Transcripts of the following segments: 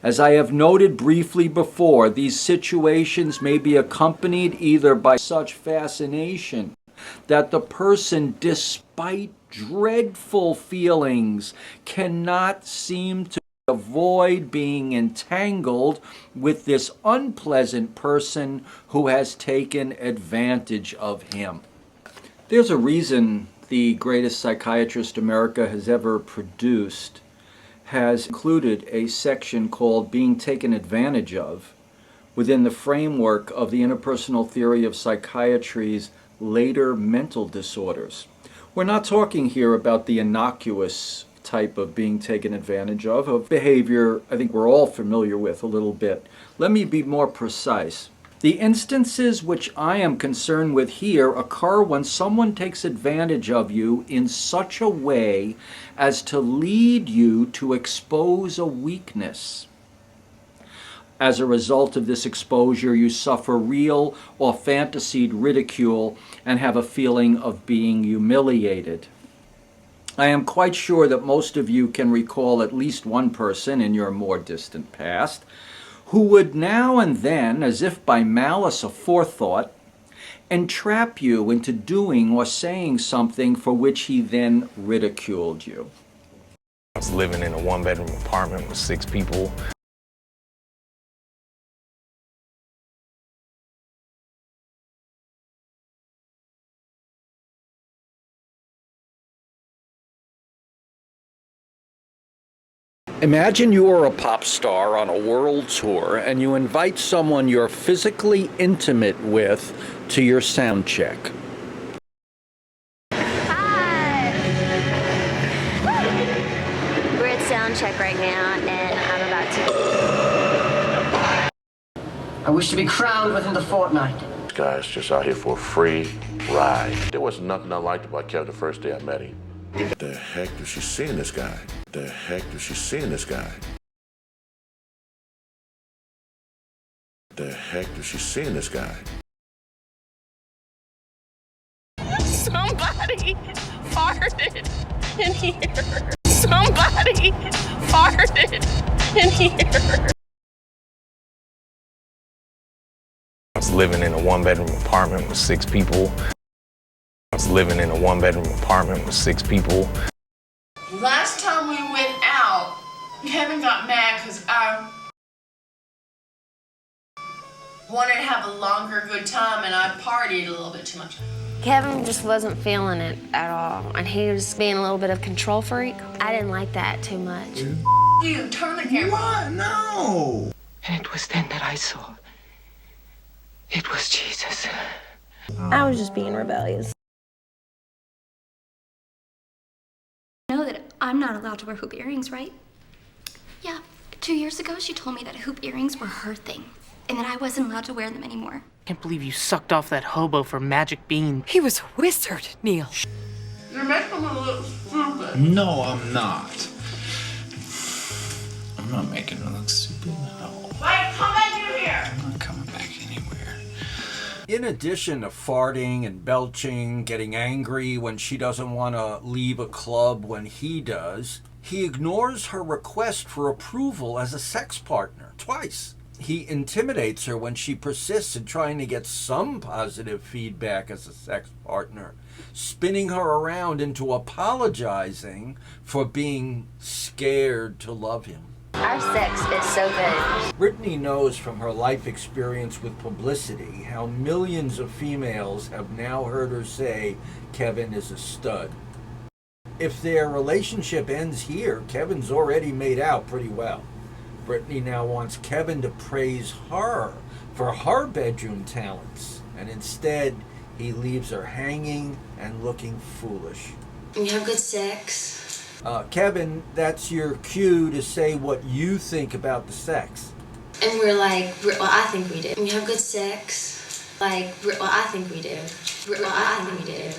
As I have noted briefly before, these situations may be accompanied either by such fascination that the person, despite dreadful feelings, cannot seem to avoid being entangled with this unpleasant person who has taken advantage of him. There's a reason the greatest psychiatrist America has ever produced has included a section called Being Taken Advantage Of within the framework of the interpersonal theory of psychiatry's later mental disorders. We're not talking here about the innocuous type of being taken advantage of behavior I think we're all familiar with a little bit. Let me be more precise. The instances which I am concerned with here occur when someone takes advantage of you in such a way as to lead you to expose a weakness. As a result of this exposure, you suffer real or fantasied ridicule and have a feeling of being humiliated. I am quite sure that most of you can recall at least one person in your more distant past who would now and then, as if by malice aforethought, entrap you into doing or saying something for which he then ridiculed you. I was living in a one-bedroom apartment with 6 people. Imagine you are a pop star on a world tour and you invite someone you're physically intimate with to your sound check. Hi! We're at sound check right now and I'm about to... I wish to be crowned within the fortnight. This guy's just out here for a free ride. There wasn't nothing I liked about Kevin the first day I met him. The heck does she see in this guy? The heck does she see in this guy? The heck does she see in this guy? Somebody farted in here. Somebody farted in here. I was living in a one-bedroom apartment with 6 people. I was living in a one-bedroom apartment with 6 people. Last time we went out, Kevin got mad because I wanted to have a longer good time and I partied a little bit too much. Kevin just wasn't feeling it at all, and he was being a little bit of control freak. I didn't like that too much. You, turn the camera on. No! And it was then that I saw. It was Jesus. I was just being rebellious. You know that I'm not allowed to wear hoop earrings, right? Yeah, 2 years ago she told me that hoop earrings were her thing and that I wasn't allowed to wear them anymore. Can't believe you sucked off that hobo for magic bean. He was a wizard, Neil. You're making me look stupid. No, I'm not. I'm not making her look stupid. No. Wait, come back in here. I'm not coming back anywhere. In addition to farting and belching, getting angry when she doesn't want to leave a club when he does, he ignores her request for approval as a sex partner twice. He intimidates her when she persists in trying to get some positive feedback as a sex partner, spinning her around into apologizing for being scared to love him. Our sex is so good. Britney knows from her life experience with publicity how millions of females have now heard her say Kevin is a stud. If their relationship ends here, Kevin's already made out pretty well. Britney now wants Kevin to praise her for her bedroom talents, and instead he leaves her hanging and looking foolish. You have good sex. Kevin, that's your cue to say what you think about the sex. And we're like, well, I think we do. You have good sex. Like, well, I think we do. Well, I think we do.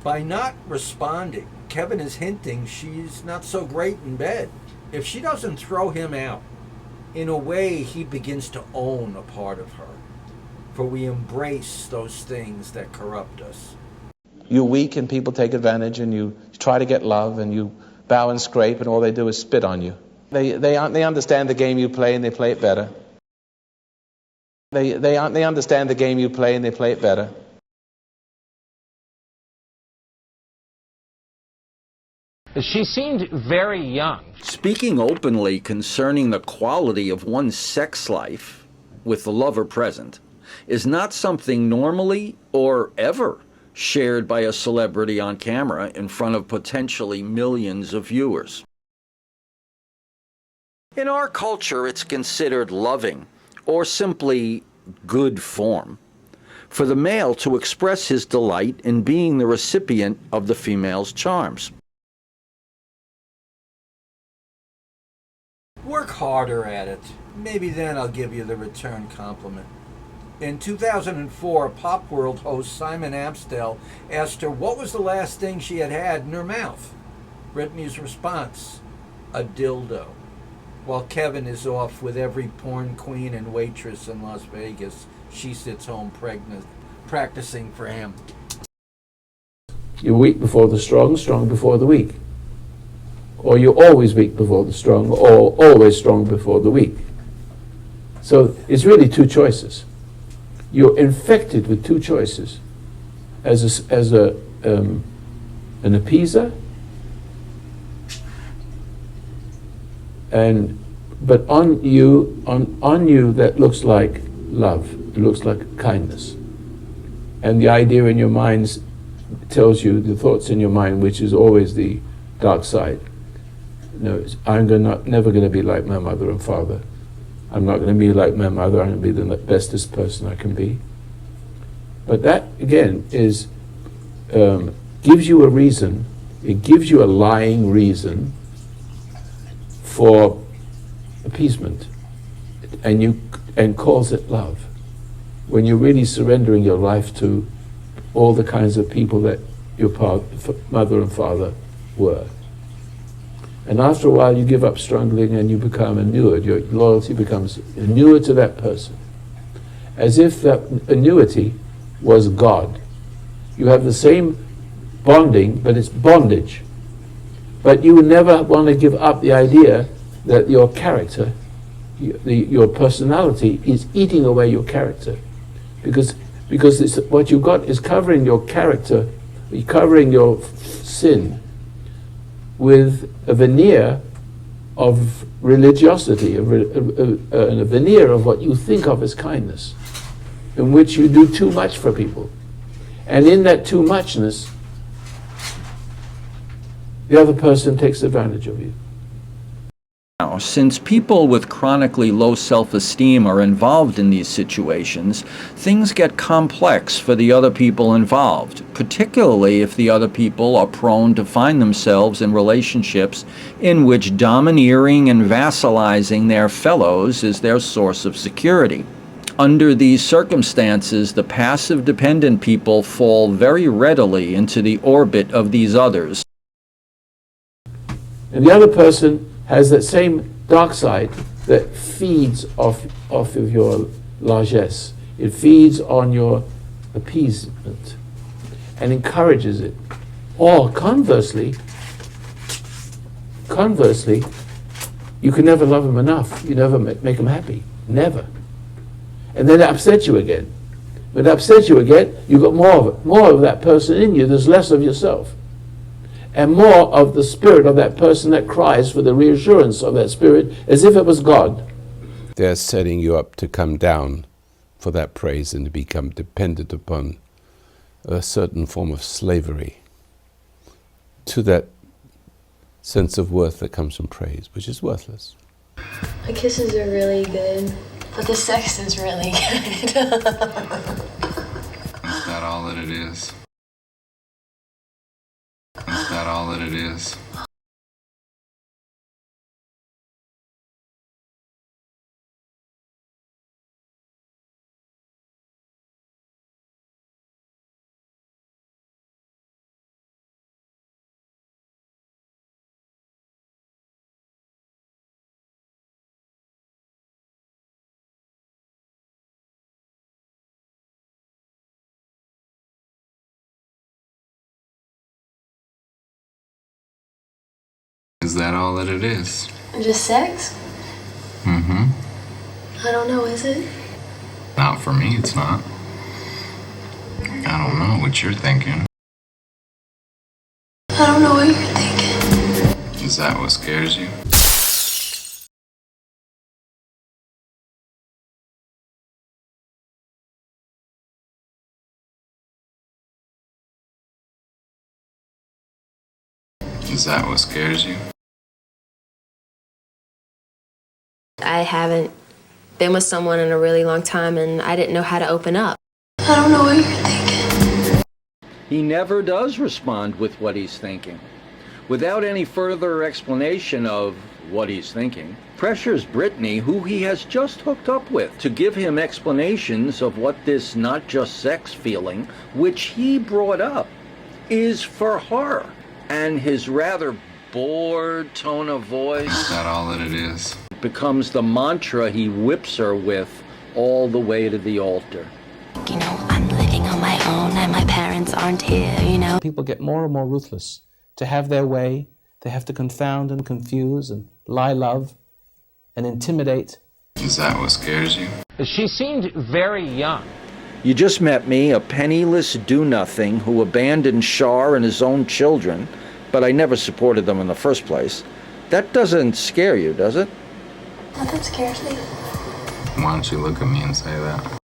By not responding, Kevin is hinting she's not so great in bed. If she doesn't throw him out, in a way he begins to own a part of her. For we embrace those things that corrupt us. You're weak and people take advantage and you try to get love and you bow and scrape and all they do is spit on you. They understand the game you play and they play it better. They understand the game you play and they play it better. She seemed very young. Speaking openly concerning the quality of one's sex life with the lover present is not something normally or ever shared by a celebrity on camera in front of potentially millions of viewers. In our culture, it's considered loving or simply good form for the male to express his delight in being the recipient of the female's charms. Work harder at it. Maybe then I'll give you the return compliment. In 2004, Pop World host Simon Amstel asked her what was the last thing she had in her mouth. Britney's response, a dildo. While Kevin is off with every porn queen and waitress in Las Vegas, she sits home pregnant, practicing for him. You're weak before the strong, strong before the weak. Or you're always weak before the strong, or always strong before the weak. So it's really two choices. You're infected with two choices. As an appeaser, but on you that looks like love. It looks like kindness. And the idea in your mind tells you the thoughts in your mind, which is always the dark side. No, I'm never going to be like my mother and father. I'm not going to be like my mother. I'm going to be the bestest person I can be. But that, again, gives you a reason. It gives you a lying reason for appeasement, and calls it love. When you're really surrendering your life to all the kinds of people that your mother and father were. And after a while, you give up struggling and you become inured. Your loyalty becomes inured to that person. As if that annuity was God. You have the same bonding, but it's bondage. But you never want to give up the idea that your character, your personality, is eating away your character. Because what you've got is covering your character, covering your sin with a veneer of religiosity, a veneer of what you think of as kindness, in which you do too much for people. And in that too muchness, the other person takes advantage of you. Now, since people with chronically low self-esteem are involved in these situations, things get complex for the other people involved, particularly if the other people are prone to find themselves in relationships in which domineering and vassalizing their fellows is their source of security. Under these circumstances, the passive dependent people fall very readily into the orbit of these others. And the other person has that same dark side that feeds off of your largesse. It feeds on your appeasement and encourages it. Or conversely, you can never love them enough. You never make them happy. Never. And then it upsets you again. When it upsets you again, you've got more of it, more of that person in you. There's less of yourself. And more of the spirit of that person that cries for the reassurance of that spirit as if it was God. They're setting you up to come down for that praise and to become dependent upon a certain form of slavery to that sense of worth that comes from praise, which is worthless. The kisses are really good, but the sex is really good. Is that all that it is? Is that all that it is? Is that all that it is? Just sex? Mm-hmm. I don't know, is it? Not for me, it's not. I don't know what you're thinking. I don't know what you're thinking. Is that what scares you? Is that what scares you? I haven't been with someone in a really long time, and I didn't know how to open up. I don't know what you're thinking. He never does respond with what he's thinking. Without any further explanation of what he's thinking, pressures Britney, who he has just hooked up with, to give him explanations of what this not just sex feeling, which he brought up, is for her. And his rather bored tone of voice Is that all that it is? becomes the mantra he whips her with all the way to the altar. You know, I'm living on my own and my parents aren't here, you know. People get more and more ruthless. To have their way, they have to confound and confuse and lie love and intimidate. Is that what scares you? She seemed very young. You just met me, a penniless do-nothing who abandoned Shar and his own children, but I never supported them in the first place. That doesn't scare you, does it? Nothing scares me. Why don't you look at me and say that?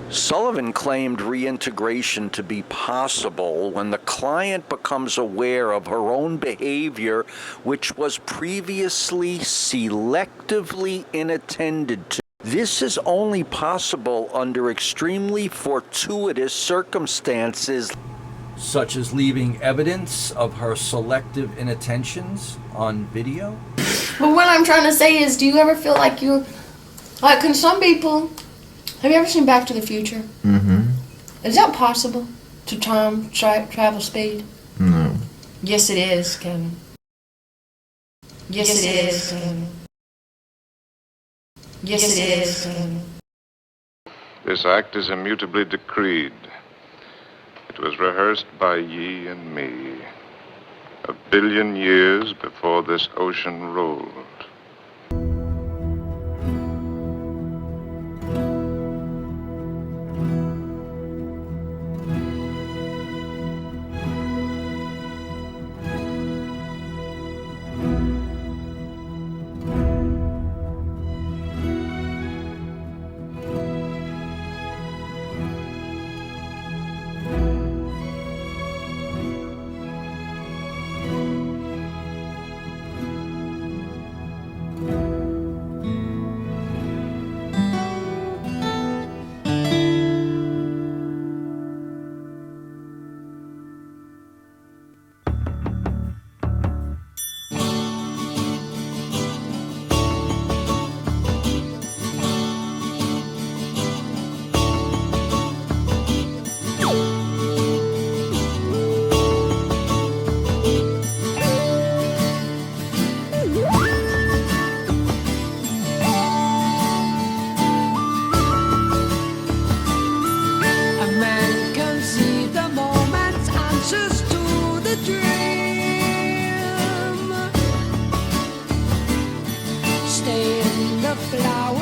Sullivan claimed reintegration to be possible when the client becomes aware of her own behavior, which was previously selectively inattended to. This is only possible under extremely fortuitous circumstances, such as leaving evidence of her selective inattentions on video. But what I'm trying to say is, do you ever feel like you're, like, can some people, have you ever seen Back to the Future? Mm-hmm. Is that possible to time travel speed? No. Yes, it is, Kevin. Yes, it is, Kevin. Yes, it is, Kevin. This act is immutably decreed. It was rehearsed by ye and me 1 billion years before this ocean rolled. Stay in the flower